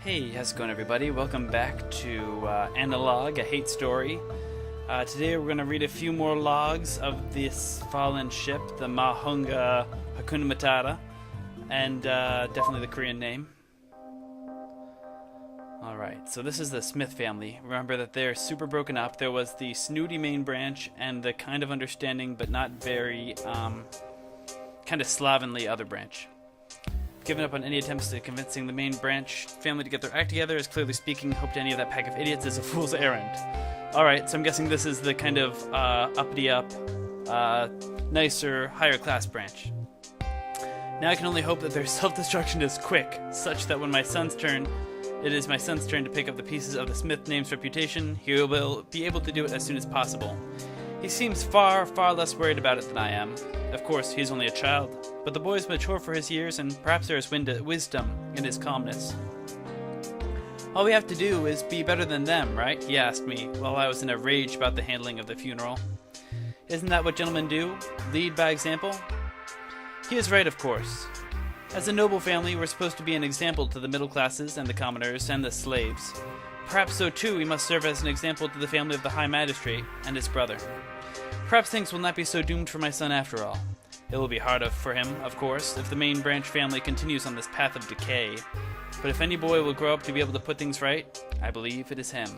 Hey, how's it going, everybody? Welcome back to Analogue, a hate story. Today we're going to read a few more logs of this fallen ship, the Mahunga Hakuna Matata, and definitely the Korean name. Alright, so this is the Smith family. Remember that they're super broken up. There was the snooty main branch and the kind of understanding but not very kind of slovenly other branch. Given up on any attempts at convincing the main branch family to get their act together, as clearly speaking, hope to any of that pack of idiots is a fool's errand. Alright, so I'm guessing this is the kind of uppity-up, nicer, higher-class branch. Now I can only hope that their self-destruction is quick, such that when it is my son's turn to pick up the pieces of the Smith name's reputation, he will be able to do it as soon as possible. He seems far, far less worried about it than I am. Of course, he's only a child, but the boy's mature for his years, and perhaps there is wisdom in his calmness. All we have to do is be better than them, right? He asked me, while I was in a rage about the handling of the funeral. Isn't that what gentlemen do? Lead by example? He is right, of course. As a noble family, we're supposed to be an example to the middle classes and the commoners and the slaves. Perhaps so too we must serve as an example to the family of the High Magistrate and his brother. Perhaps things will not be so doomed for my son after all. It will be hard for him, of course, if the main branch family continues on this path of decay. But if any boy will grow up to be able to put things right, I believe it is him.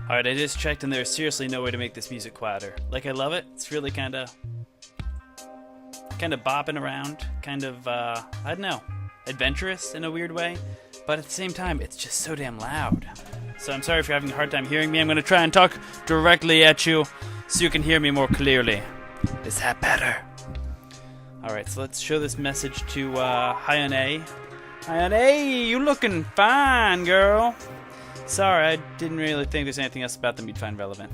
Alright, I just checked and there's seriously no way to make this music quieter. Like, I love it. It's really kind of bopping around, I don't know, adventurous in a weird way, but at the same time, it's just so damn loud. So I'm sorry if you're having a hard time hearing me. I'm going to try and talk directly at you so you can hear me more clearly. Is that better? Alright, so let's show this message to Hyun-ae. Hyun-ae, you looking fine, girl. Sorry, I didn't really think there's anything else about them you'd find relevant.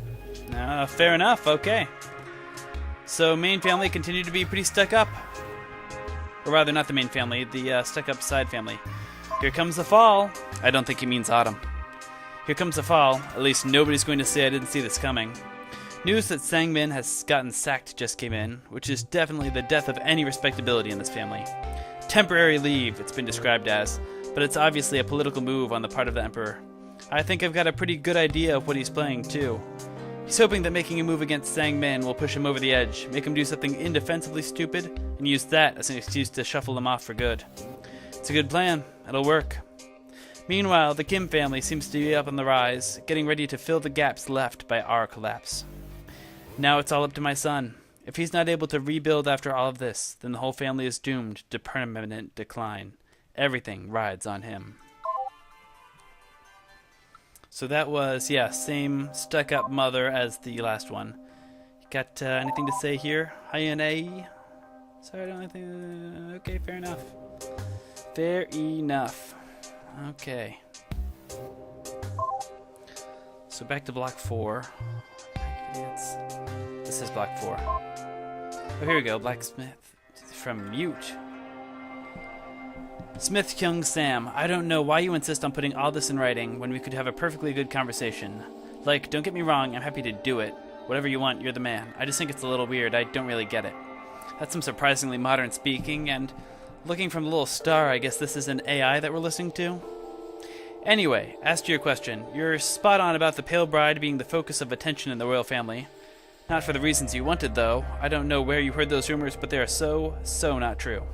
Fair enough, okay. So main family continued to be pretty stuck up. Or rather, not the main family, the stuck up side family. Here comes the fall. I don't think he means autumn. Here comes the fall. At least nobody's going to say I didn't see this coming. News that Sang-min has gotten sacked just came in, which is definitely the death of any respectability in this family. Temporary leave, it's been described as, but it's obviously a political move on the part of the emperor. I think I've got a pretty good idea of what he's playing, too. He's hoping that making a move against Sang-min will push him over the edge, make him do something indefensibly stupid, and use that as an excuse to shuffle him off for good. It's a good plan. It'll work. Meanwhile, the Kim family seems to be up on the rise, getting ready to fill the gaps left by our collapse. Now it's all up to my son. If he's not able to rebuild after all of this, then the whole family is doomed to permanent decline. Everything rides on him. So that was, same stuck-up mother as the last one. You got anything to say here? Hyun-ae? Sorry, I don't have anything. Okay, fair enough. Fair enough. Okay. So back to block 4. This is block 4. Oh, here we go. Blacksmith from Mute. Smith Kyung Sam, I don't know why you insist on putting all this in writing when we could have a perfectly good conversation. Like, don't get me wrong, I'm happy to do it. Whatever you want, you're the man. I just think it's a little weird. I don't really get it. That's some surprisingly modern speaking, and looking from the little star, I guess this is an AI that we're listening to? Anyway, as to your question, you're spot on about the pale bride being the focus of attention in the royal family. Not for the reasons you wanted, though. I don't know where you heard those rumors, but they are so not true.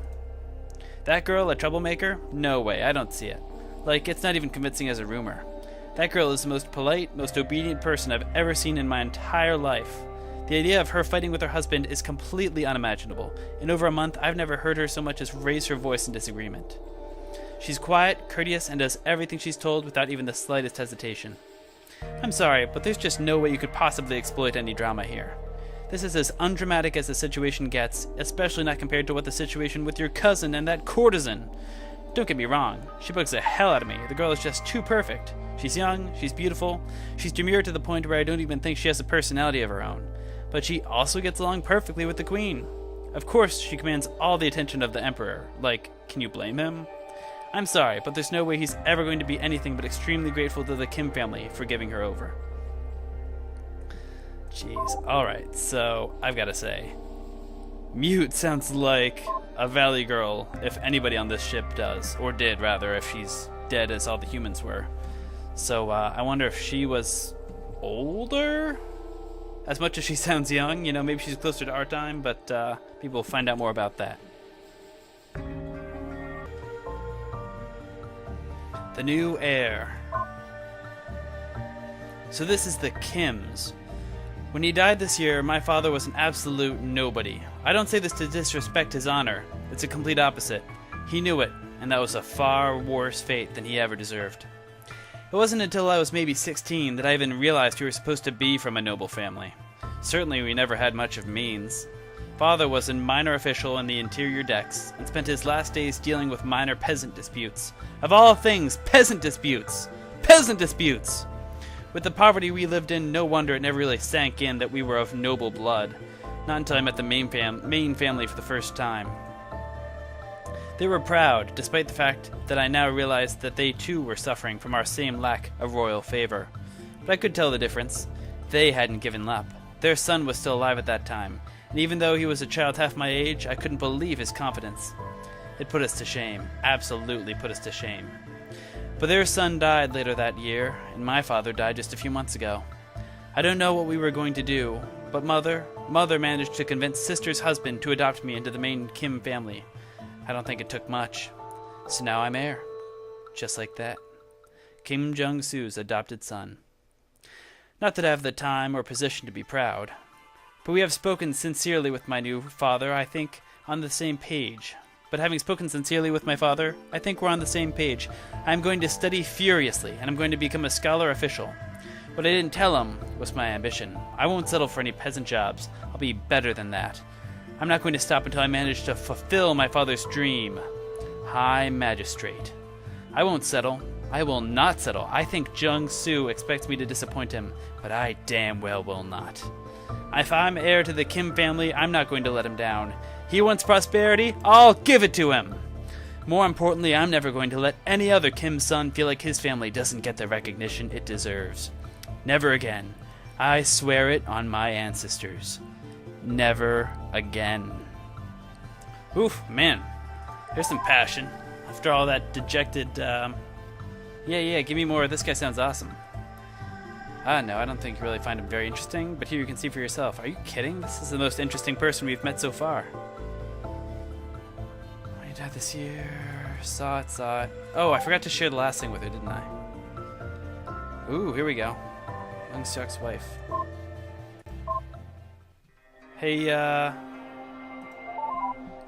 That girl a troublemaker? No way, I don't see it. Like, it's not even convincing as a rumor. That girl is the most polite, most obedient person I've ever seen in my entire life. The idea of her fighting with her husband is completely unimaginable. In over a month, I've never heard her so much as raise her voice in disagreement. She's quiet, courteous, and does everything she's told without even the slightest hesitation. I'm sorry, but there's just no way you could possibly exploit any drama here. This is as undramatic as the situation gets, especially not compared to what the situation with your cousin and that courtesan. Don't get me wrong, she bugs the hell out of me. The girl is just too perfect. She's young, she's beautiful, she's demure to the point where I don't even think she has a personality of her own. But she also gets along perfectly with the queen. Of course, she commands all the attention of the emperor. Like, can you blame him? I'm sorry, but there's no way he's ever going to be anything but extremely grateful to the Kim family for giving her over. Jeez. Alright, so I've got to say, Mute sounds like a valley girl, if anybody on this ship does. Or did, rather, if she's dead as all the humans were. So, I wonder if she was older? As much as she sounds young, you know, maybe she's closer to our time, but people will find out more about that. The new heir. So this is the Kims. When he died this year, my father was an absolute nobody. I don't say this to disrespect his honor. It's a complete opposite. He knew it, and that was a far worse fate than he ever deserved. It wasn't until I was maybe 16 that I even realized we were supposed to be from a noble family. Certainly we never had much of means. Father was a minor official in the interior decks, and spent his last days dealing with minor peasant disputes. Of all things, peasant disputes! Peasant disputes! With the poverty we lived in, no wonder it never really sank in that we were of noble blood. Not until I met the main family for the first time. They were proud, despite the fact that I now realized that they too were suffering from our same lack of royal favor. But I could tell the difference. They hadn't given up. Their son was still alive at that time, and even though he was a child half my age, I couldn't believe his confidence. It put us to shame. Absolutely put us to shame. But their son died later that year, and my father died just a few months ago. I don't know what we were going to do, but Mother managed to convince Sister's husband to adopt me into the main Kim family. I don't think it took much. So now I'm heir. Just like that. Kim Jong-soo's adopted son. Not that I have the time or position to be proud, but we have spoken sincerely with my new father, I think, on the same page. But having spoken sincerely with my father, I think we're on the same page. I'm going to study furiously, and I'm going to become a scholar official. What I didn't tell him was my ambition. I won't settle for any peasant jobs. I'll be better than that. I'm not going to stop until I manage to fulfill my father's dream. High Magistrate. I won't settle. I will not settle. I think Jung-soo expects me to disappoint him, but I damn well will not. If I'm heir to the Kim family, I'm not going to let him down. He wants prosperity, I'll give it to him. More importantly, I'm never going to let any other Kim son feel like his family doesn't get the recognition it deserves. Never again. I swear it on my ancestors. Never again. Oof, man. There's some passion. After all that dejected, Yeah, give me more. This guy sounds awesome. No, I don't think you really find him very interesting, but here you can see for yourself. Are you kidding? This is the most interesting person we've met so far. I died this year. Saw it. Oh, I forgot to share the last thing with her, didn't I? Ooh, here we go. Young Seok's wife. Hey,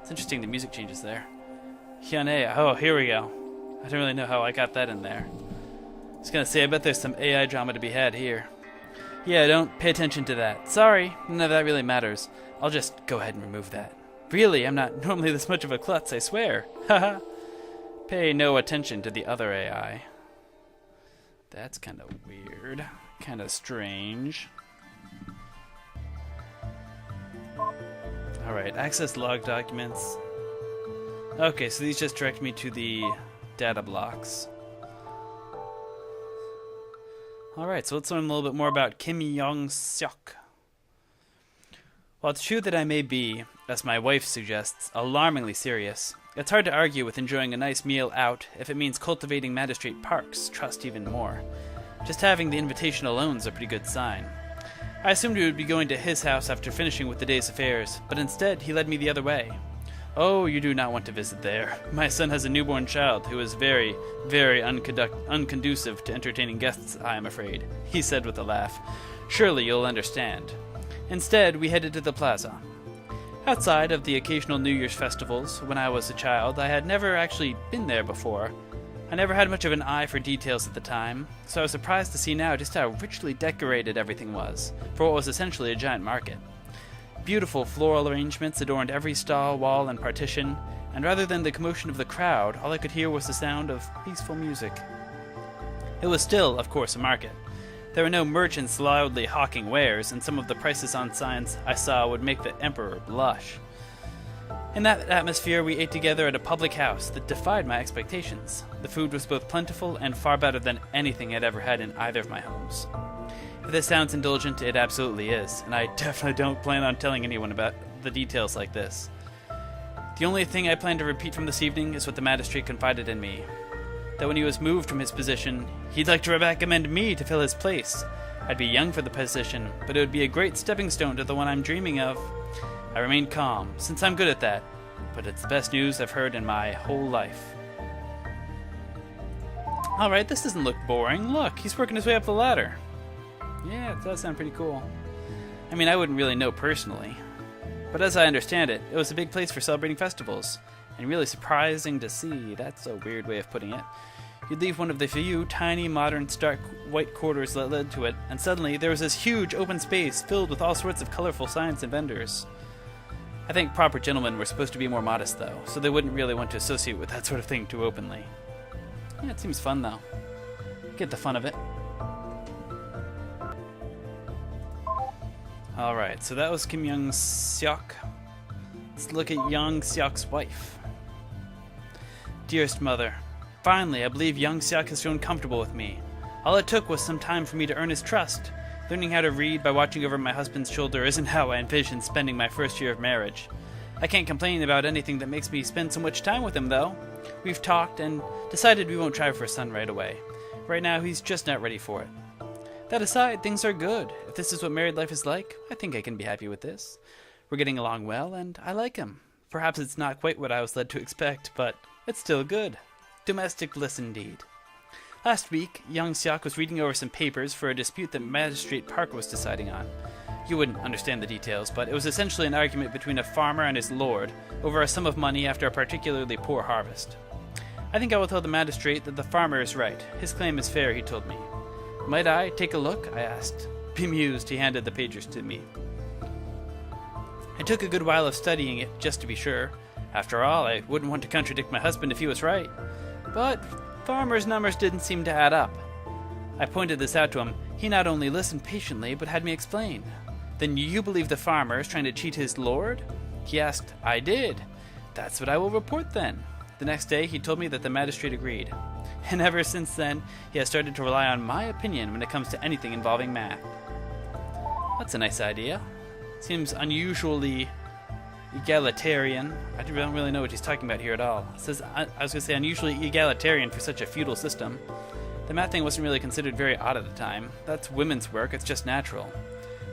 it's interesting the music changes there. Hyun-ae. Oh, here we go. I don't really know how I got that in there. I was gonna say, I bet there's some AI drama to be had here. Yeah, don't pay attention to that. Sorry, none of that really matters. I'll just go ahead and remove that. Really, I'm not normally this much of a klutz, I swear. Haha. Pay no attention to the other AI. That's kind of weird. Kind of strange. Alright, access log documents. Okay, so these just direct me to the data blocks. Alright, so let's learn a little bit more about Kim Yong-seok. While it's true that I may be, as my wife suggests, alarmingly serious, it's hard to argue with enjoying a nice meal out if it means cultivating Magistrate Park's trust even more. Just having the invitation alone is a pretty good sign. I assumed we would be going to his house after finishing with the day's affairs, but instead he led me the other way. Oh, you do not want to visit there. My son has a newborn child who is very, very unconducive to entertaining guests, I am afraid, he said with a laugh. Surely you'll understand. Instead, we headed to the plaza. Outside of the occasional New Year's festivals, when I was a child, I had never actually been there before. I never had much of an eye for details at the time, so I was surprised to see now just how richly decorated everything was, for what was essentially a giant market. Beautiful floral arrangements adorned every stall, wall, and partition, and rather than the commotion of the crowd, all I could hear was the sound of peaceful music. It was still, of course, a market. There were no merchants loudly hawking wares, and some of the prices on signs I saw would make the emperor blush. In that atmosphere, we ate together at a public house that defied my expectations. The food was both plentiful and far better than anything I'd ever had in either of my homes. If this sounds indulgent, it absolutely is, and I definitely don't plan on telling anyone the details like this. The only thing I plan to repeat from this evening is what the magistrate confided in me. That when he was moved from his position, he'd like to recommend me to fill his place. I'd be young for the position, but it would be a great stepping stone to the one I'm dreaming of. I remained calm, since I'm good at that, but it's the best news I've heard in my whole life. Alright, this doesn't look boring. Look, he's working his way up the ladder. Yeah, it does sound pretty cool. I mean, I wouldn't really know personally. But as I understand it, it was a big place for celebrating festivals. And really surprising to see. That's a weird way of putting it. You'd leave one of the few tiny, modern, stark white quarters that led to it, and suddenly there was this huge open space filled with all sorts of colorful signs and vendors. I think proper gentlemen were supposed to be more modest, though, so they wouldn't really want to associate with that sort of thing too openly. Yeah, it seems fun, though. Get the fun of it. Alright, so that was Kim Young-seok. Let's look at Young-seok's wife. Dearest mother, finally I believe Young-seok has grown comfortable with me. All it took was some time for me to earn his trust. Learning how to read by watching over my husband's shoulder isn't how I envisioned spending my first year of marriage. I can't complain about anything that makes me spend so much time with him, though. We've talked and decided we won't try for a son right away. Right now, he's just not ready for it. That aside, things are good. If this is what married life is like, I think I can be happy with this. We're getting along well, and I like him. Perhaps it's not quite what I was led to expect, but it's still good. Domestic bliss indeed. Last week, Young-seok was reading over some papers for a dispute that Magistrate Park was deciding on. You wouldn't understand the details, but it was essentially an argument between a farmer and his lord over a sum of money after a particularly poor harvest. I think I will tell the magistrate that the farmer is right. His claim is fair, he told me. Might I take a look? I asked. Bemused, he handed the papers to me. I took a good while of studying it, just to be sure. After all, I wouldn't want to contradict my husband if he was right. But farmer's numbers didn't seem to add up. I pointed this out to him. He not only listened patiently, but had me explain. Then you believe the farmer is trying to cheat his lord? He asked. I did. That's what I will report then. The next day, he told me that the magistrate agreed. And ever since then, he has started to rely on my opinion when it comes to anything involving math. That's a nice idea. Seems unusually egalitarian. I don't really know what he's talking about here at all. It says, I was going to say unusually egalitarian for such a feudal system. The math thing wasn't really considered very odd at the time. That's women's work, it's just natural.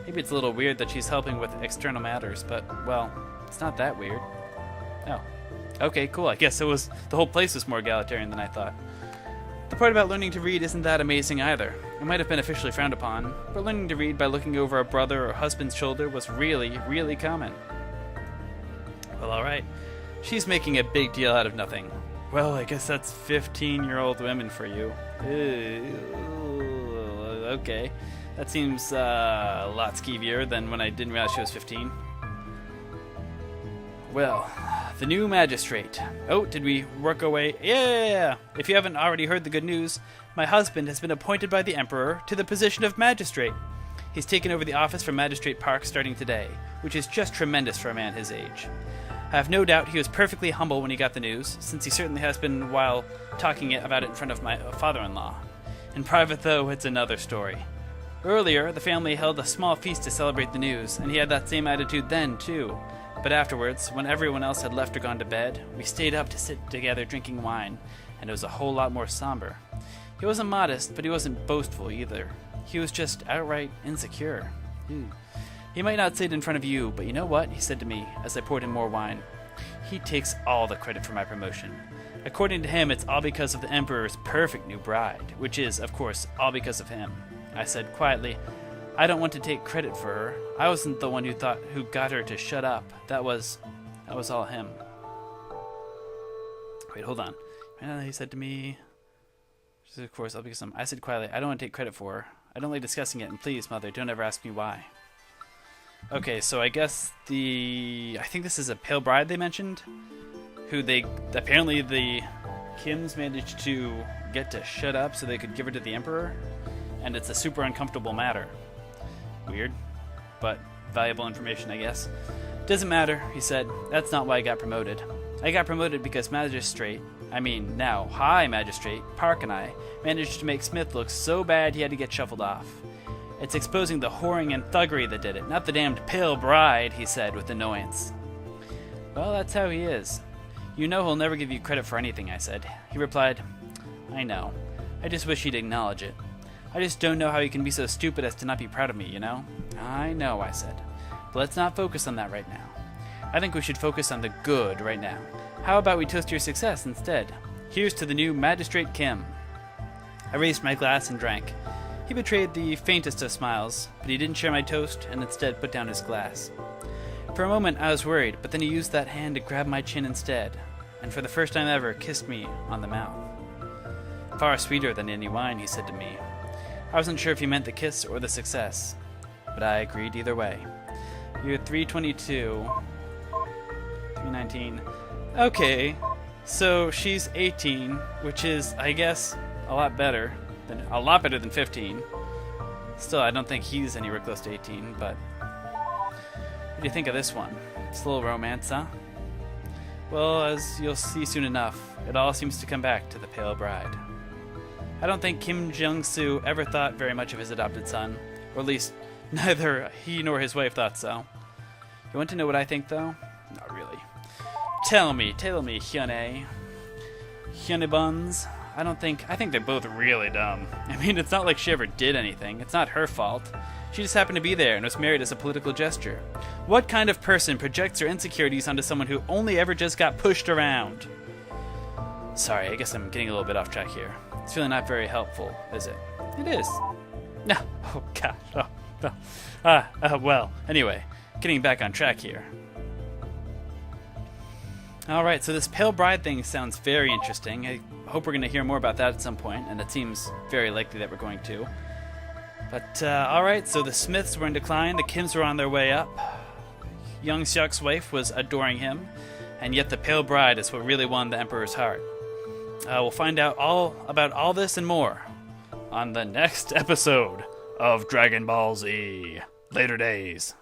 Maybe it's a little weird that she's helping with external matters, but, well, it's not that weird. Oh. Okay, cool. I guess the whole place was more egalitarian than I thought. The part about learning to read isn't that amazing either. It might have been officially frowned upon, but learning to read by looking over a brother or husband's shoulder was really, really common. Well, alright. She's making a big deal out of nothing. Well, I guess that's 15-year-old women for you. Okay. That seems a lot skeevier than when I didn't realize she was 15. Well, the new magistrate. Oh, did we work our way? Yeah! If you haven't already heard the good news, my husband has been appointed by the Emperor to the position of magistrate. He's taken over the office from Magistrate Park starting today, which is just tremendous for a man his age. I have no doubt he was perfectly humble when he got the news, since he certainly has been while talking about it in front of my father-in-law. In private, though, it's another story. Earlier, the family held a small feast to celebrate the news, and he had that same attitude then, too. But afterwards, when everyone else had left or gone to bed, we stayed up to sit together drinking wine, and it was a whole lot more somber. He wasn't modest, but he wasn't boastful either. He was just outright insecure. He might not say it in front of you, but you know what? He said to me, as I poured him more wine. He takes all the credit for my promotion. According to him, it's all because of the Emperor's perfect new bride, which is, of course, all because of him. I said quietly, I don't want to take credit for her. I wasn't the one who got her to shut up. That was all him. Wait, hold on. He said to me, of course, all because of him. I said quietly, I don't want to take credit for her. I don't like discussing it, and please, Mother, don't ever ask me why. Okay, so I guess I think this is a pale bride they mentioned, who apparently the Kims managed to get to shut up so they could give her to the Emperor, and it's a super uncomfortable matter. Weird, but valuable information, I guess. Doesn't matter, he said. That's not why I got promoted. I got promoted because High Magistrate, Park and I, managed to make Smith look so bad he had to get shuffled off. It's exposing the whoring and thuggery that did it, not the damned pale bride, he said with annoyance. Well, that's how he is. You know he'll never give you credit for anything, I said. He replied, I know. I just wish he'd acknowledge it. I just don't know how he can be so stupid as to not be proud of me, you know? I know, I said. But let's not focus on that right now. I think we should focus on the good right now. How about we toast your success instead? Here's to the new Magistrate Kim. I raised my glass and drank. He betrayed the faintest of smiles, but he didn't share my toast and instead put down his glass. For a moment I was worried, but then he used that hand to grab my chin instead, and for the first time ever kissed me on the mouth. Far sweeter than any wine, he said to me. I wasn't sure if he meant the kiss or the success, but I agreed either way. You're 322, 319. Okay, so she's 18, which is, I guess, a lot better than 15. Still, I don't think he's anywhere close to 18, but what do you think of this one? It's a little romance, huh? Well, as you'll see soon enough, it all seems to come back to the pale bride. I don't think Kim Jung-soo ever thought very much of his adopted son, or at least neither he nor his wife thought so. You want to know what I think, though? Not really. Tell me, Hyun-ae. Hyun-ae buns. I think they're both really dumb. I mean, it's not like she ever did anything. It's not her fault. She just happened to be there and was married as a political gesture. What kind of person projects her insecurities onto someone who only ever just got pushed around? Sorry, I guess I'm getting a little bit off track here. It's really not very helpful, is it? It is. No. Oh, gosh. Well, anyway, getting back on track here. Alright, so this pale bride thing sounds very interesting. I hope we're going to hear more about that at some point, and it seems very likely that we're going to. But, alright, so the Smiths were in decline, the Kims were on their way up. Young Seok's wife was adoring him, and yet the pale bride is what really won the Emperor's heart. We'll find out all about all this and more on the next episode of Dragon Ball Z. Later days.